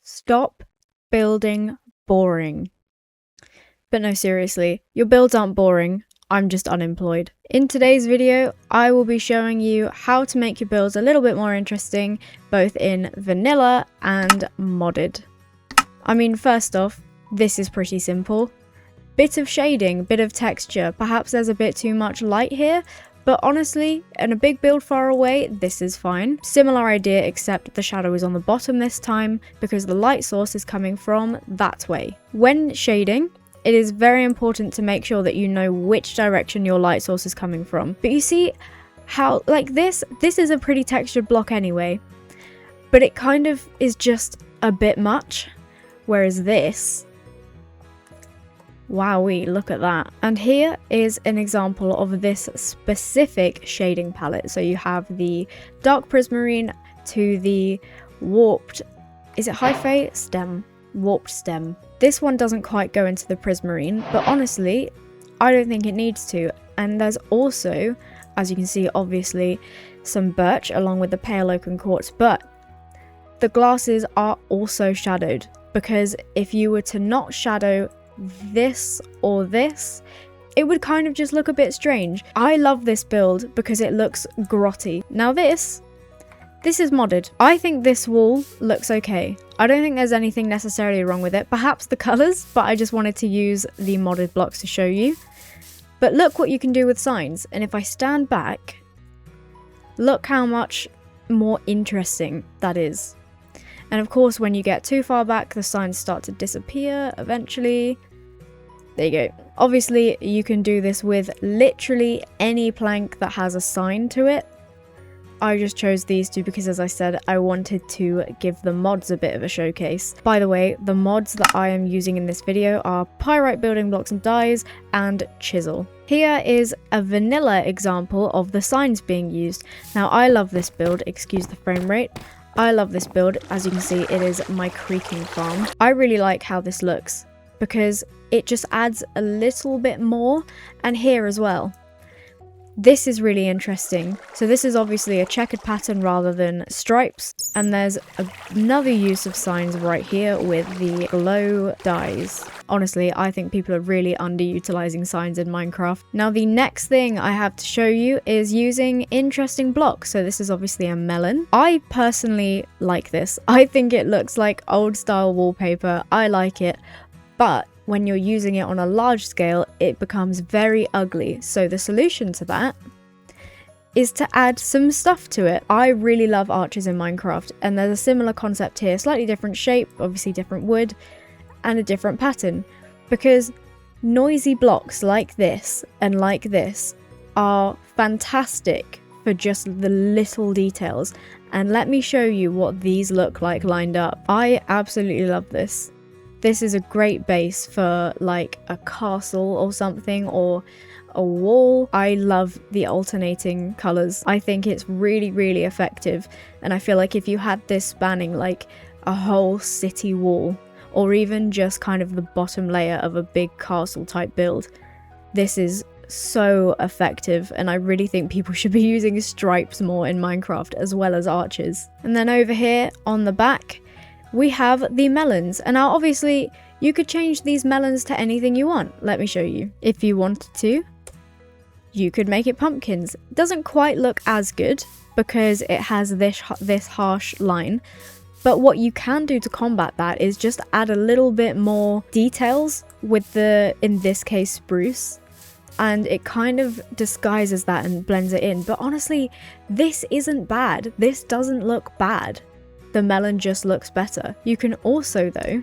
Stop building boring. But no, seriously, your builds aren't boring, I'm just unemployed. In today's video, I will be showing you how to make your builds a little bit more interesting, both in vanilla and modded. I mean, first off, this is pretty simple. Bit of shading, bit of texture, perhaps there's a bit too much light here, but honestly, in a big build far away, this is fine. Similar idea, except the shadow is on the bottom this time, because the light source is coming from that way. When shading, it is very important to make sure that you know which direction your light source is coming from. But you see how, like this is a pretty textured block anyway, but it kind of is just a bit much, whereas this, wowee, look at that. And here is an example of this specific shading palette. So you have the dark prismarine to the warped, is it hyphae? Stem. Warped stem. This one doesn't quite go into the prismarine, but honestly, I don't think it needs to. And there's also, as you can see, obviously, some birch along with the pale oak and quartz, but the glasses are also shadowed, because if you were to not shadow this or this, it would kind of just look a bit strange. I love this build because it looks grotty. Now this is modded. I think this wall looks okay. I don't think there's anything necessarily wrong with it. Perhaps the colours, but I just wanted to use the modded blocks to show you. But look what you can do with signs. And if I stand back, look how much more interesting that is. And of course, when you get too far back, the signs start to disappear eventually. There you go. Obviously, you can do this with literally any plank that has a sign to it. I just chose these two because, as I said, I wanted to give the mods a bit of a showcase. By the way, the mods that I am using in this video are Pyrite Building Blocks and Dyes and Chisel. Here is a vanilla example of the signs being used. Now, I love this build, excuse the frame rate. I love this build. As you can see, it is my creaking farm. I really like how this looks because it just adds a little bit more, and here as well. This is really interesting. So this is obviously a checkered pattern rather than stripes. And there's another use of signs right here with the glow dyes. Honestly, I think people are really underutilizing signs in Minecraft. Now the next thing I have to show you is using interesting blocks. So this is obviously a melon. I personally like this. I think it looks like old style wallpaper. I like it. But when you're using it on a large scale, it becomes very ugly. So the solution to that is to add some stuff to it. I really love arches in Minecraft, and there's a similar concept here, slightly different shape, obviously different wood, and a different pattern. Because noisy blocks like this and like this are fantastic for just the little details. And let me show you what these look like lined up. I absolutely love this. This is a great base for like a castle or something, or a wall. I love the alternating colors. I think it's really, really effective. And I feel like if you had this spanning like a whole city wall, or even just kind of the bottom layer of a big castle type build, this is so effective. And I really think people should be using stripes more in Minecraft as well as arches. And then over here on the back, we have the melons, and now obviously you could change these melons to anything you want. Let me show you. If you wanted to, you could make it pumpkins. It doesn't quite look as good because it has this harsh line, but what you can do to combat that is just add a little bit more details with the, in this case, spruce, and it kind of disguises that and blends it in. But honestly, this isn't bad. This doesn't look bad. The melon just looks better. You can also, though,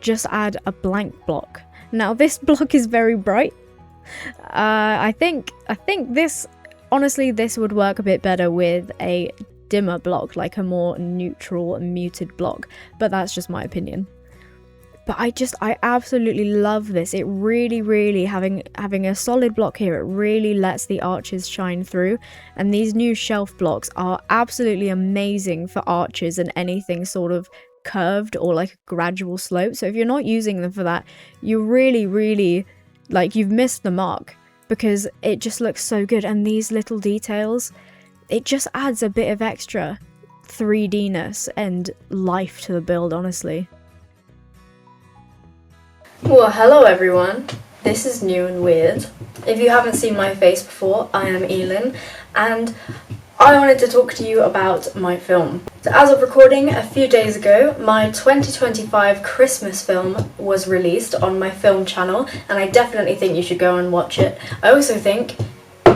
just add a blank block. Now this block is very bright. I think this, honestly, this would work a bit better with a dimmer block, like a more neutral, muted block, but that's just my opinion. But I absolutely love this. It really, having a solid block here, it really lets the arches shine through. And these new shelf blocks are absolutely amazing for arches and anything sort of curved or like a gradual slope. So if you're not using them for that, you really, like, you've missed the mark, because it just looks so good. And these little details, it just adds a bit of extra 3D-ness and life to the build, honestly. Well, hello everyone. This is new and weird. If you haven't seen my face before, I am Elin, and I wanted to talk to you about my film. So as of recording a few days ago, my 2025 Christmas film was released on my film channel, and I definitely think you should go and watch it. I also think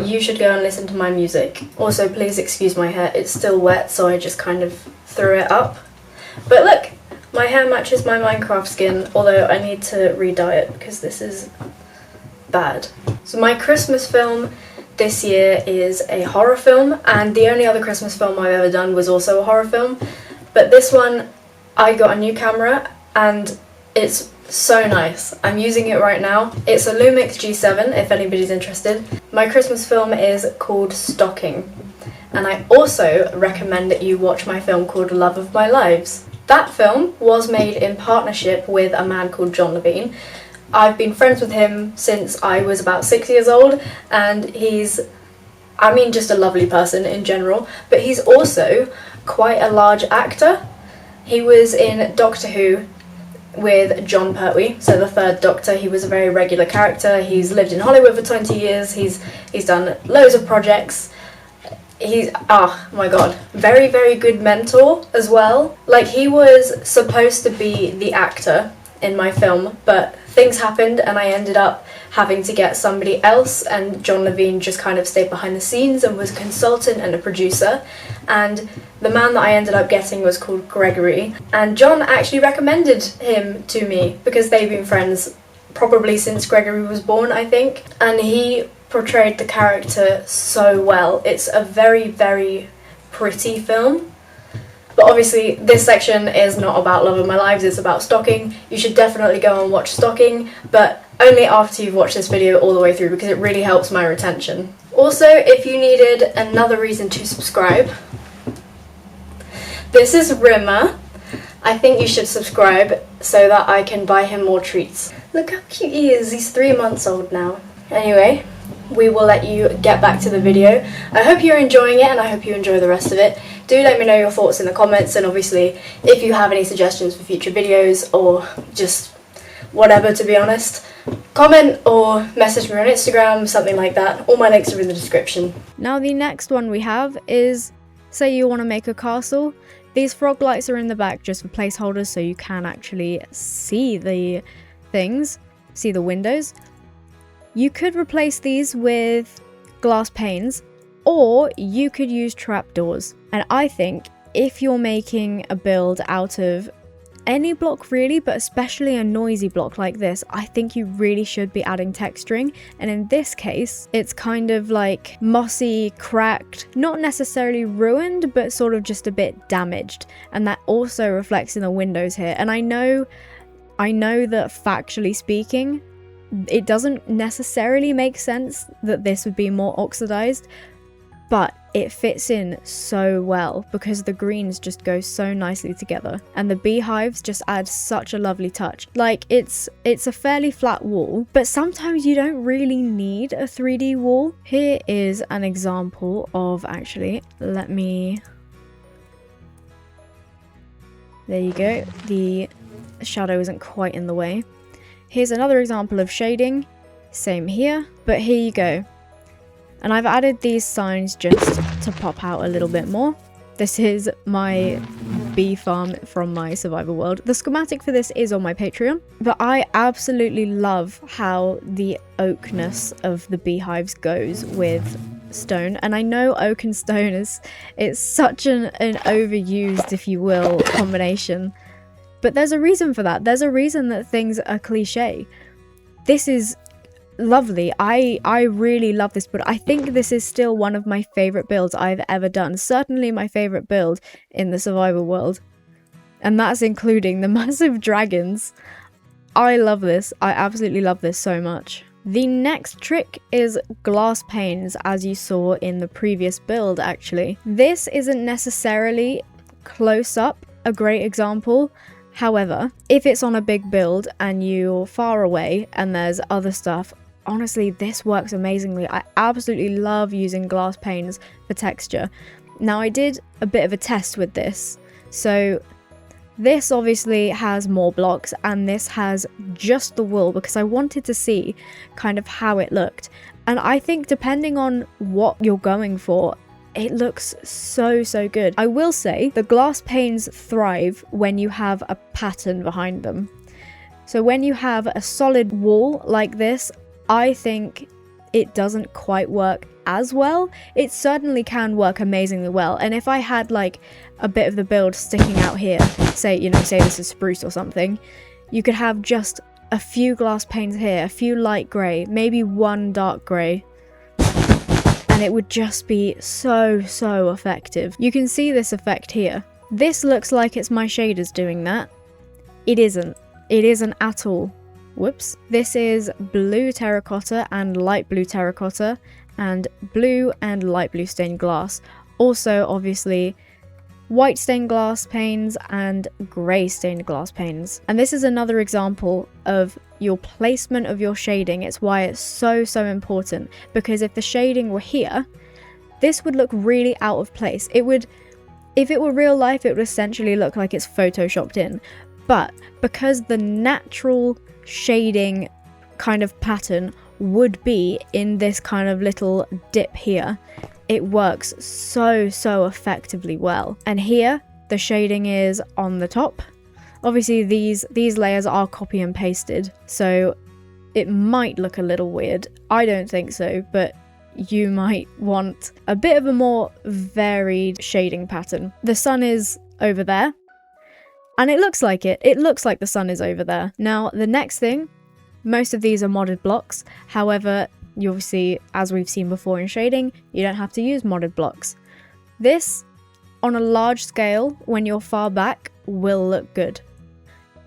you should go and listen to my music. Also, please excuse my hair, it's still wet, so I just kind of threw it up. But look, my hair matches my Minecraft skin, although I need to re-dye it because this is bad. So my Christmas film this year is a horror film, and the only other Christmas film I've ever done was also a horror film. But this one, I got a new camera and it's so nice. I'm using it right now. It's a Lumix G7 if anybody's interested. My Christmas film is called Stocking, and I also recommend that you watch my film called Love of My Lives. That film was made in partnership with a man called John Levine. I've been friends with him since I was about 6 years old, and he's, just a lovely person in general, but he's also quite a large actor. He was in Doctor Who with John Pertwee, so the third Doctor. He was a very regular character. He's lived in Hollywood for 20 years. He's done loads of projects. He's, oh my god, very, very good mentor as well. Like, he was supposed to be the actor in my film, but things happened and I ended up having to get somebody else, and John Levine just kind of stayed behind the scenes and was a consultant and a producer. And the man that I ended up getting was called Gregory, and John actually recommended him to me because they've been friends probably since Gregory was born, I think, and he portrayed the character so well. It's a very, very pretty film. But obviously this section is not about Love of My Lives, it's about Stocking. You should definitely go and watch Stocking, but only after you've watched this video all the way through, because it really helps my retention. Also, if you needed another reason to subscribe, this is Rimmer. I think you should subscribe so that I can buy him more treats. Look how cute he is, he's 3 months old now. Anyway, we will let you get back to the video. I hope you're enjoying it and I hope you enjoy the rest of it. Do let me know your thoughts in the comments, and obviously if you have any suggestions for future videos or just whatever, to be honest, comment or message me on Instagram, something like that. All my links are in the description. Now the next one we have is, say you want to make a castle. These frog lights are in the back just for placeholders so you can actually see the things, see the windows. You could replace these with glass panes, or you could use trapdoors. And I think if you're making a build out of any block really, but especially a noisy block like this, I think you really should be adding texturing. And in this case, it's kind of like mossy, cracked, not necessarily ruined, but sort of just a bit damaged. And that also reflects in the windows here. And I know that factually speaking, it doesn't necessarily make sense that this would be more oxidized, but it fits in so well because the greens just go so nicely together, and the beehives just add such a lovely touch. Like, it's a fairly flat wall, but sometimes you don't really need a 3D wall. Here is an example of, actually, there you go, the shadow isn't quite in the way. Here's another example of shading, same here, but here you go. And I've added these signs just to pop out a little bit more. This is my bee farm from my survival world. The schematic for this is on my Patreon, but I absolutely love how the oakness of the beehives goes with stone. And I know oak and stone it's such an overused, if you will, combination. But there's a reason for that. There's a reason that things are cliche. This is lovely. I really love this, but I think this is still one of my favorite builds I've ever done. Certainly my favorite build in the survival world. And that's including the massive dragons. I love this. I absolutely love this so much. The next trick is glass panes, as you saw in the previous build actually. This isn't necessarily close up a great example. However, if it's on a big build and you're far away and there's other stuff, honestly, this works amazingly. I absolutely love using glass panes for texture. Now I did a bit of a test with this. So this obviously has more blocks and this has just the wool because I wanted to see kind of how it looked. And I think depending on what you're going for, it looks so good. I will say the glass panes thrive when you have a pattern behind them. So when you have a solid wall like this, I think it doesn't quite work as well. It certainly can work amazingly well. And if I had like a bit of the build sticking out here, say this is spruce or something, you could have just a few glass panes here, a few light grey, maybe one dark grey, and it would just be so effective. You can see this effect here. This looks like it's my shaders doing that. It isn't. It isn't at all. Whoops. This is blue terracotta and light blue terracotta and blue and light blue stained glass. Also, obviously, white stained glass panes and grey stained glass panes. And this is another example of your placement of your shading. It's why it's so important, because if the shading were here, this would look really out of place. It would, if it were real life, it would essentially look like it's photoshopped in. But because the natural shading kind of pattern would be in this kind of little dip here, it works so effectively well. And here the shading is on the top. Obviously these layers are copy and pasted, so it might look a little weird. I don't think so, but you might want a bit of a more varied shading pattern. The sun is over there, and it looks like it. It looks like the sun is over there. Now the next thing, most of these are modded blocks. However, you obviously, as we've seen before in shading, you don't have to use modded blocks. This, on a large scale, when you're far back, will look good.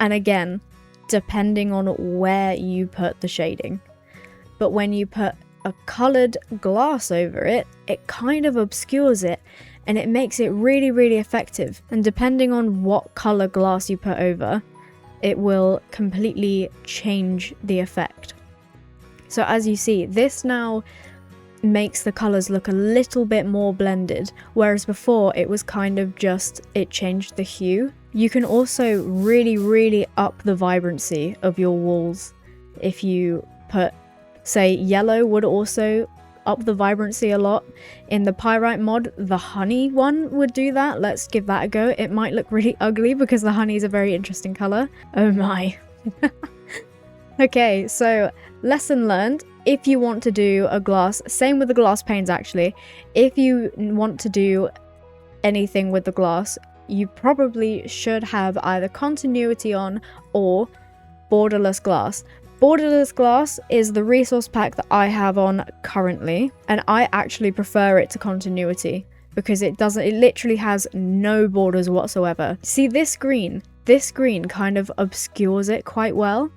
And again, depending on where you put the shading. But when you put a coloured glass over it, it kind of obscures it and it makes it really effective. And depending on what colour glass you put over, it will completely change the effect. So as you see, this now makes the colours look a little bit more blended, whereas before it was kind of just, it changed the hue. You can also really up the vibrancy of your walls. If you put, say, yellow would also up the vibrancy a lot. In the pyrite mod, the honey one would do that. Let's give that a go. It might look really ugly because the honey is a very interesting colour. Oh my. Okay, so lesson learned. If you want to do a glass, same with the glass panes actually, if you want to do anything with the glass, you probably should have either continuity on or borderless glass. Borderless glass is the resource pack that I have on currently, and I actually prefer it to continuity because it literally has no borders whatsoever. See, this green kind of obscures it quite well.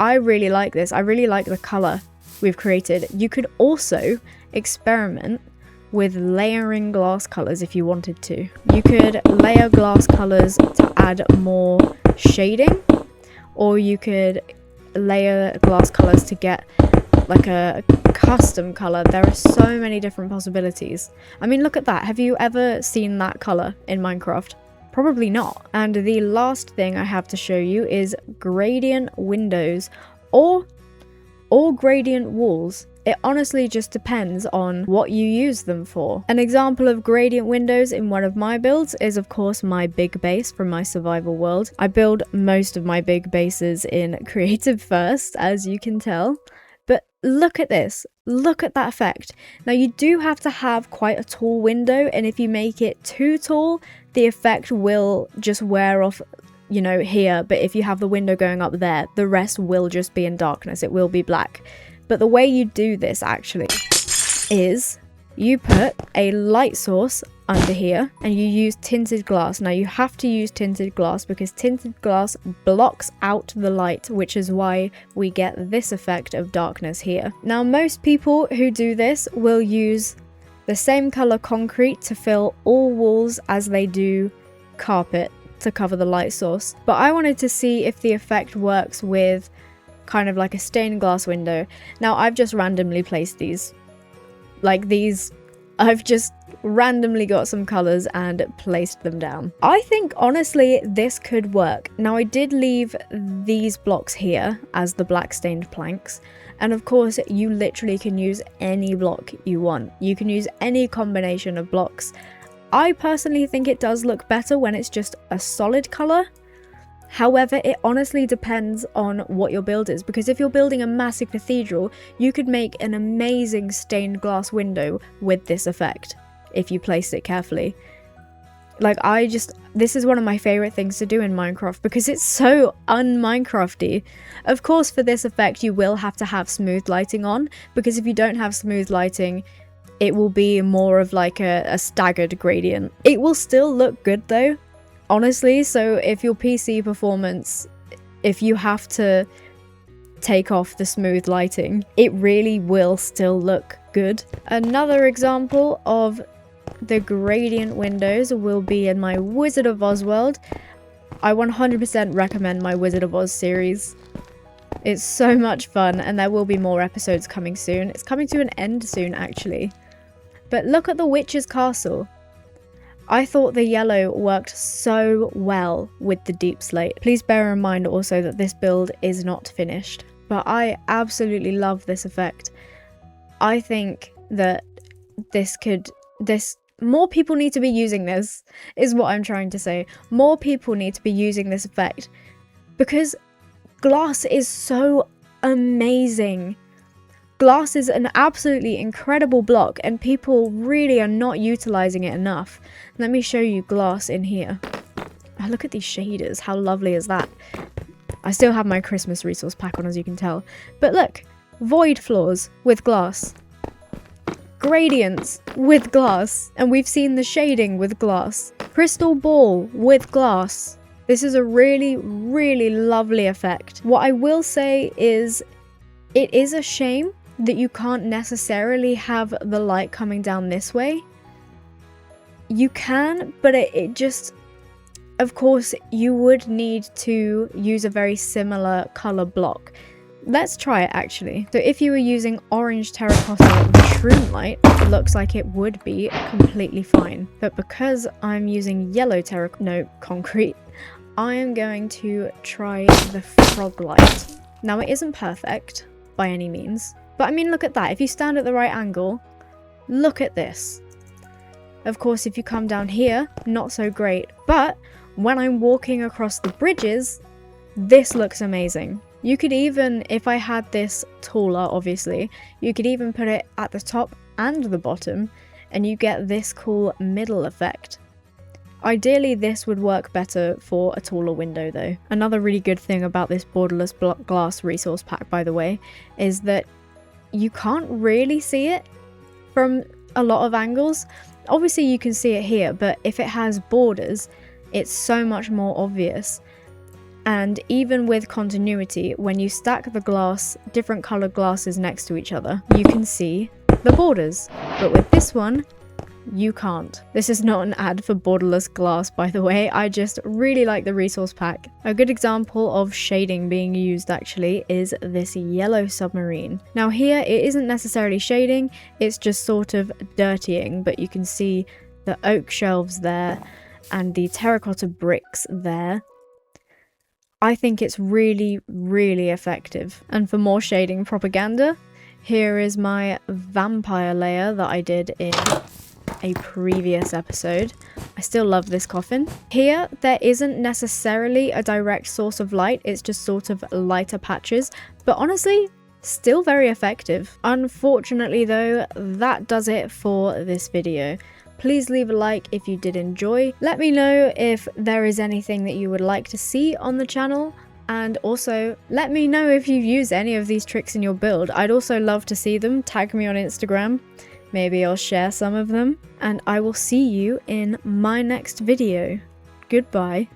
I really like this. I really like the colour we've created. You could also experiment with layering glass colours if you wanted to. You could layer glass colours to add more shading, or you could layer glass colours to get like a custom colour. There are so many different possibilities. I mean, look at that. Have you ever seen that colour in Minecraft? Probably not. And the last thing I have to show you is gradient windows or gradient walls. It honestly just depends on what you use them for. An example of gradient windows in one of my builds is of course my big base from my survival world. I build most of my big bases in creative first, as you can tell. But look at this. Look at that effect. Now you do have to have quite a tall window, and if you make it too tall, the effect will just wear off, you know, here. But if you have the window going up there, the rest will just be in darkness. It will be black. But the way you do this actually is you put a light source under here and you use tinted glass. Now you have to use tinted glass because tinted glass blocks out the light, which is why we get this effect of darkness here. Now most people who do this will use the same color concrete to fill all walls as they do carpet to cover the light source. But I wanted to see if the effect works with kind of like a stained glass window. Now I've just randomly placed these. Like these, I've just randomly got some colours and placed them down. I think honestly this could work. Now I did leave these blocks here as the black stained planks, and of course you literally can use any block you want. You can use any combination of blocks. I personally think it does look better when it's just a solid colour. However, it honestly depends on what your build is, because if you're building a massive cathedral, you could make an amazing stained glass window with this effect, if you placed it carefully. Like, this is one of my favourite things to do in Minecraft, because it's so un-Minecrafty. Of course, for this effect, you will have to have smooth lighting on, because if you don't have smooth lighting, it will be more of like a staggered gradient. It will still look good though, honestly, so if your PC performance, if you have to take off the smooth lighting, it really will still look good. Another example of the gradient windows will be in my Wizard of Oz world. I 100% recommend my Wizard of Oz series. It's so much fun, and there will be more episodes coming soon. It's coming to an end soon, actually. But look at the Witch's Castle. I thought the yellow worked so well with the deep slate. Please bear in mind also that this build is not finished, but I absolutely love this effect. I think that more people need to be using this, is what I'm trying to say. More people need to be using this effect, because glass is so amazing. Glass is an absolutely incredible block, and people really are not utilizing it enough. Let me show you glass in here. Oh, look at these shaders. How lovely is that? I still have my Christmas resource pack on, as you can tell. But look, void floors with glass. Gradients with glass. And we've seen the shading with glass. Crystal ball with glass. This is a really, really lovely effect. What I will say is, it is a shame that you can't necessarily have the light coming down this way. You can, but it just, of course, you would need to use a very similar color block. Let's try it actually. So if you were using orange terracotta shroom light, it looks like it would be completely fine. But because I'm using yellow concrete, I am going to try the frog light. Now it isn't perfect by any means, but I mean, look at that. If you stand at the right angle, look at this. Of course, if you come down here, not so great. But when I'm walking across the bridges, this looks amazing. You could even, if I had this taller, obviously, you could even put it at the top and the bottom, and you get this cool middle effect. Ideally, this would work better for a taller window though. Another really good thing about this borderless glass resource pack, by the way, is that you can't really see it from a lot of angles. Obviously you can see it here, but if it has borders, it's so much more obvious. And even with continuity, when you stack the glass, different colored glasses next to each other, you can see the borders. But with this one, you can't. This is not an ad for borderless glass, by the way. I just really like the resource pack. A good example of shading being used actually is this yellow submarine. Now here, it isn't necessarily shading, it's just sort of dirtying, but you can see the oak shelves there and the terracotta bricks there. I think it's really, really effective. And for more shading propaganda, here is my vampire layer that I did in a previous episode. I still love this coffin. Here, there isn't necessarily a direct source of light, it's just sort of lighter patches, but honestly, still very effective. Unfortunately though, that does it for this video. Please leave a like if you did enjoy. Let me know if there is anything that you would like to see on the channel, and also let me know if you've used any of these tricks in your build. I'd also love to see them. Tag me on Instagram. Maybe I'll share some of them, and I will see you in my next video. Goodbye.